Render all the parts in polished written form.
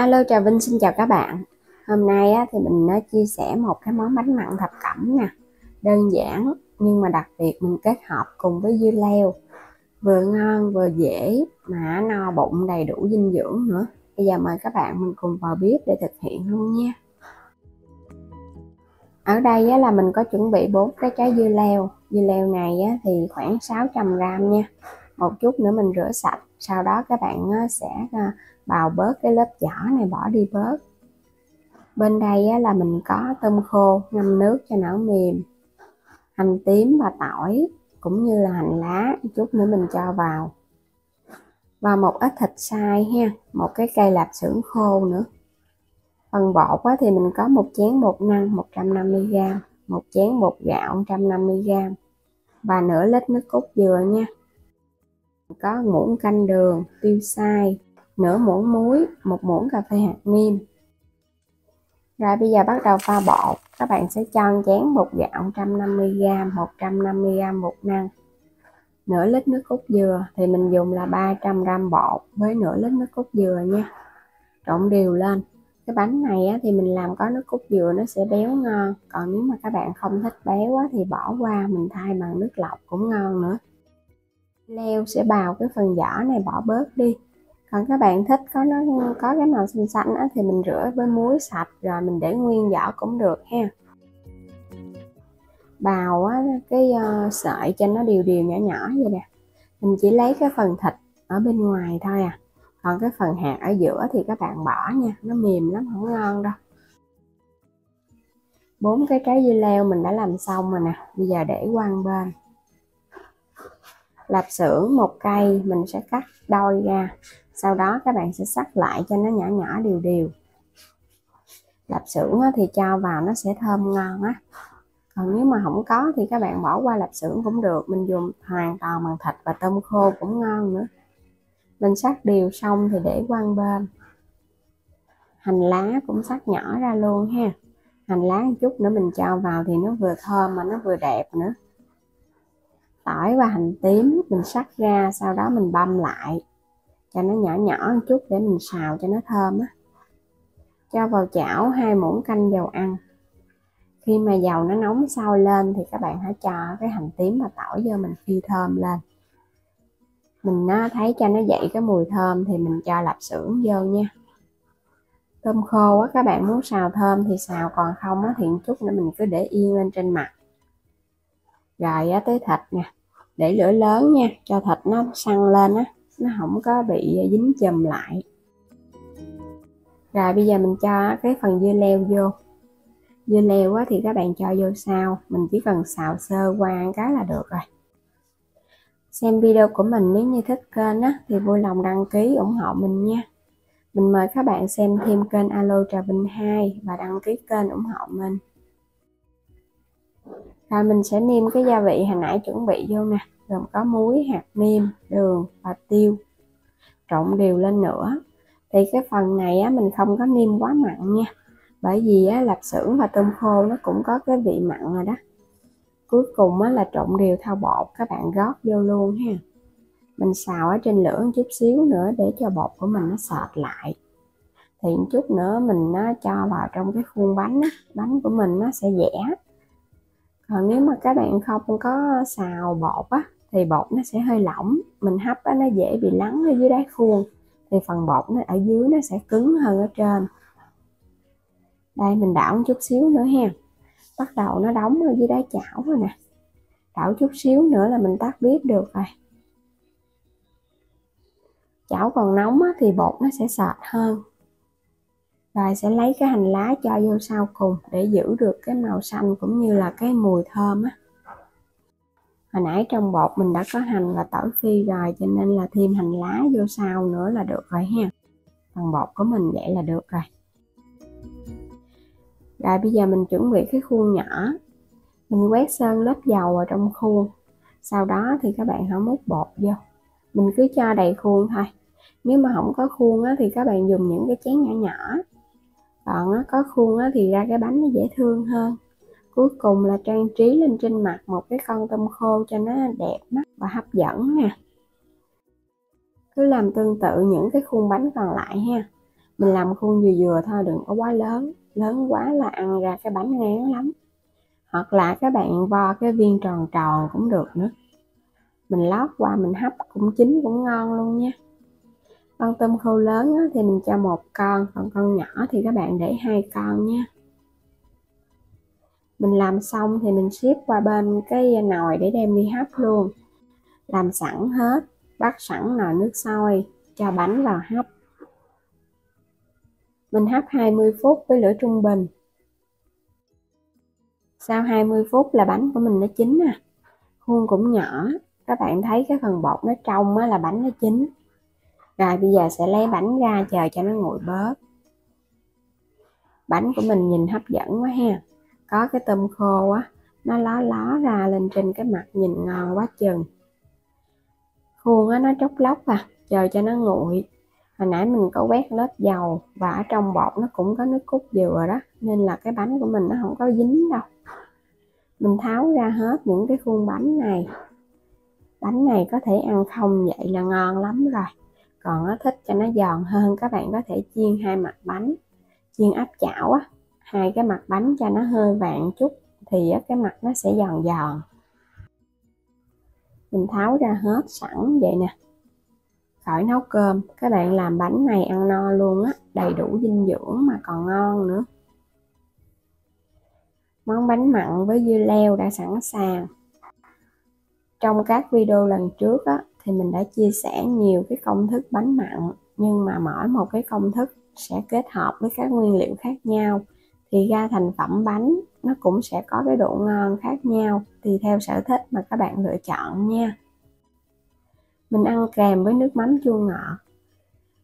Alo, Trà Vinh xin chào các bạn. Hôm nay thì mình chia sẻ một cái món bánh mặn thập cẩm nè. Đơn giản nhưng mà đặc biệt mình kết hợp cùng với dưa leo. Vừa ngon vừa dễ mà no bụng đầy đủ dinh dưỡng nữa. Bây giờ mời các bạn mình cùng vào bếp để thực hiện luôn nha. Ở đây là mình có chuẩn bị 4 cái trái dưa leo. Dưa leo này thì khoảng 600g nha. Một chút nữa mình rửa sạch. Sau đó các bạn sẽ bào bớt cái lớp vỏ này, bỏ đi bớt. Bên đây là mình có tôm khô ngâm nước cho nó mềm, hành tím và tỏi cũng như là hành lá, chút nữa mình cho vào, và một ít thịt xay ha, một cái cây lạp xưởng khô nữa. Phần bột thì mình có một chén bột năng 150g, một chén bột gạo 150g và nửa lít nước cốt dừa nha. Có muỗng canh đường, tiêu xay, nửa muỗng muối, một muỗng cà phê hạt nêm. Rồi bây giờ bắt đầu pha bột. Các bạn sẽ cho chén bột gạo 150g, 150g bột năng, nửa lít nước cốt dừa, thì mình dùng là 300g bột với nửa lít nước cốt dừa nha. Trộn đều lên. Cái bánh này thì mình làm có nước cốt dừa nó sẽ béo ngon. Còn nếu mà các bạn không thích béo thì bỏ qua, mình thay bằng nước lọc cũng ngon nữa. Leo sẽ bào cái phần vỏ này bỏ bớt đi. Còn các bạn thích nó có cái màu xanh xanh thì mình rửa với muối sạch rồi mình để nguyên vỏ cũng được ha. Bào cái sợi cho nó đều đều nhỏ nhỏ vậy nè. Mình chỉ lấy cái phần thịt ở bên ngoài thôi à. Còn cái phần hạt ở giữa thì các bạn bỏ nha, nó mềm lắm, không ngon đâu. 4 cái trái dưa leo mình đã làm xong rồi nè. Bây giờ để qua một bên. Lạp xưởng một cây mình sẽ cắt đôi ra. Sau đó các bạn sẽ xắt lại cho nó nhỏ nhỏ đều đều. Lạp xưởng thì cho vào nó sẽ thơm ngon á. Còn nếu mà không có thì các bạn bỏ qua lạp xưởng cũng được. Mình dùng hoàn toàn bằng thịt và tôm khô cũng ngon nữa. Mình xắt đều xong thì để qua một bên. Hành lá cũng xắt nhỏ ra luôn ha. Hành lá một chút nữa mình cho vào thì nó vừa thơm mà nó vừa đẹp nữa. Tỏi và hành tím mình xắt ra, sau đó mình băm lại cho nó nhỏ nhỏ một chút để mình xào cho nó thơm á. Cho vào chảo 2 muỗng canh dầu ăn. Khi mà dầu nó nóng sôi lên thì các bạn hãy cho cái hành tím và tỏi vô, mình phi thơm lên. Mình thấy cho nó dậy cái mùi thơm thì mình cho lạp xưởng vô nha. Tôm khô các bạn muốn xào thơm thì xào, còn không thì một chút nữa mình cứ để yên lên trên mặt. Rồi tới thịt nè, để lửa lớn nha, cho thịt nó săn lên á, nó không có bị dính chùm lại. Rồi bây giờ mình cho cái phần dưa leo vô. Dưa leo thì các bạn cho vô sau, mình chỉ cần xào sơ qua cái là được rồi. Xem video của mình nếu như thích kênh thì vui lòng đăng ký ủng hộ mình nha. Mình mời các bạn xem thêm kênh Alo Trà Vinh 2 và đăng ký kênh ủng hộ mình. Rồi mình sẽ nêm cái gia vị hồi nãy chuẩn bị vô nè, gồm có muối, hạt nêm, đường và tiêu. Trộn đều lên nữa. Thì cái phần này mình không có nêm quá mặn nha, bởi vì lạp xưởng và tôm khô nó cũng có cái vị mặn rồi đó. Cuối cùng là trộn đều thau bột, các bạn gót vô luôn ha. Mình xào ở trên lửa một chút xíu nữa để cho bột của mình nó sệt lại. Thì một chút nữa mình cho vào trong cái khuôn bánh bánh của mình nó sẽ dẻ. Còn nếu mà các bạn không có xào bột thì bột nó sẽ hơi lỏng, mình hấp nó dễ bị lắng ở dưới đáy khuôn, thì phần bột nó ở dưới nó sẽ cứng hơn ở trên. Đây mình đảo một chút xíu nữa ha. Bắt đầu nó đóng ở dưới đáy chảo rồi nè. Đảo chút xíu nữa là mình tắt bếp được rồi. Chảo còn nóng thì bột nó sẽ sệt hơn. Rồi sẽ lấy cái hành lá cho vô sau cùng để giữ được cái màu xanh cũng như là cái mùi thơm Hồi nãy trong bột mình đã có hành và tỏi phi rồi, cho nên là thêm hành lá vô sau nữa là được rồi ha. Phần bột của mình vậy là được rồi. Rồi bây giờ mình chuẩn bị cái khuôn nhỏ. Mình quét sơn lớp dầu ở trong khuôn. Sau đó thì các bạn hãy múc bột vô. Mình cứ cho đầy khuôn thôi. Nếu mà không có khuôn thì các bạn dùng những cái chén nhỏ nhỏ. Còn có khuôn thì ra cái bánh nó dễ thương hơn. Cuối cùng là trang trí lên trên mặt một cái con tôm khô cho nó đẹp mắt và hấp dẫn nè. Cứ làm tương tự những cái khuôn bánh còn lại ha. Mình làm khuôn vừa vừa thôi, đừng có quá lớn, lớn quá là ăn ra cái bánh ngán lắm. Hoặc là các bạn vo cái viên tròn tròn cũng được nữa. Mình lót qua mình hấp cũng chín cũng ngon luôn nha. Con tôm khô lớn thì mình cho 1 con, còn con nhỏ thì các bạn để 2 con nha. Mình làm xong thì mình xếp qua bên cái nồi để đem đi hấp luôn. Làm sẵn hết, bắt sẵn nồi nước sôi, cho bánh vào hấp. Mình hấp 20 phút với lửa trung bình. Sau 20 phút là bánh của mình nó chín nè. Khuôn cũng nhỏ, các bạn thấy cái phần bột nó trong là bánh nó chín. Rồi bây giờ sẽ lấy bánh ra chờ cho nó nguội bớt. Bánh của mình nhìn hấp dẫn quá ha. Có cái tôm khô á, nó ló ló ra lên trên cái mặt nhìn ngon quá chừng. Khuôn á, nó chốc lóc chờ cho nó nguội. Hồi nãy mình có quét lớp dầu và ở trong bột nó cũng có nước cốt dừa đó, nên là cái bánh của mình nó không có dính đâu. Mình tháo ra hết những cái khuôn bánh này. Bánh này có thể ăn không vậy là ngon lắm rồi. Còn thích cho nó giòn hơn, các bạn có thể chiên 2 mặt bánh. Chiên áp chảo á, 2 cái mặt bánh cho nó hơi vàng chút thì cái mặt nó sẽ giòn giòn. Mình tháo ra hết sẵn vậy nè. Khỏi nấu cơm, các bạn làm bánh này ăn no luôn á, đầy đủ dinh dưỡng mà còn ngon nữa. Món bánh mặn với dưa leo đã sẵn sàng. Trong các video lần trước á, thì mình đã chia sẻ nhiều cái công thức bánh mặn, nhưng mà mỗi một cái công thức sẽ kết hợp với các nguyên liệu khác nhau thì ra thành phẩm bánh nó cũng sẽ có cái độ ngon khác nhau, tùy theo sở thích mà các bạn lựa chọn nha. Mình ăn kèm với nước mắm chua ngọt.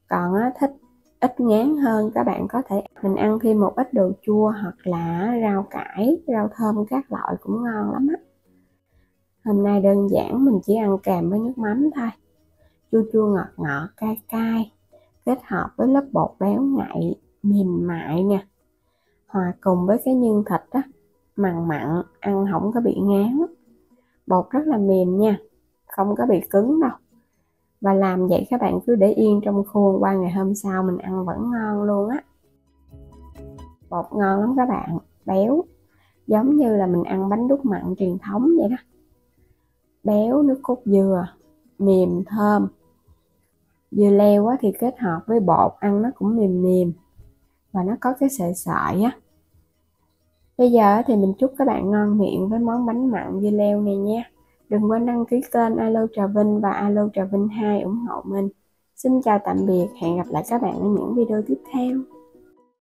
Còn thích ít ngán hơn, các bạn có thể mình ăn thêm một ít đồ chua hoặc là rau cải, rau thơm các loại cũng ngon lắm á. Hôm nay đơn giản mình chỉ ăn kèm với nước mắm thôi. Chua chua ngọt ngọt cay cay, kết hợp với lớp bột béo ngậy mềm mại nè, hòa cùng với cái nhân thịt á, mặn mặn, ăn không có bị ngán. Bột rất là mềm nha, không có bị cứng đâu. Và làm vậy các bạn cứ để yên trong khuôn, qua ngày hôm sau mình ăn vẫn ngon luôn á. Bột ngon lắm các bạn, béo, giống như là mình ăn bánh đúc mặn truyền thống vậy đó. Béo, nước cốt dừa, mềm thơm. Dưa leo thì kết hợp với bột ăn nó cũng mềm mềm và nó có cái sợi sợi á. Bây giờ thì mình chúc các bạn ngon miệng với món bánh mặn dưa leo này nha. Đừng quên đăng ký kênh Alo Trà Vinh và Alo Trà Vinh 2 ủng hộ mình. Xin chào tạm biệt, hẹn gặp lại các bạn ở những video tiếp theo.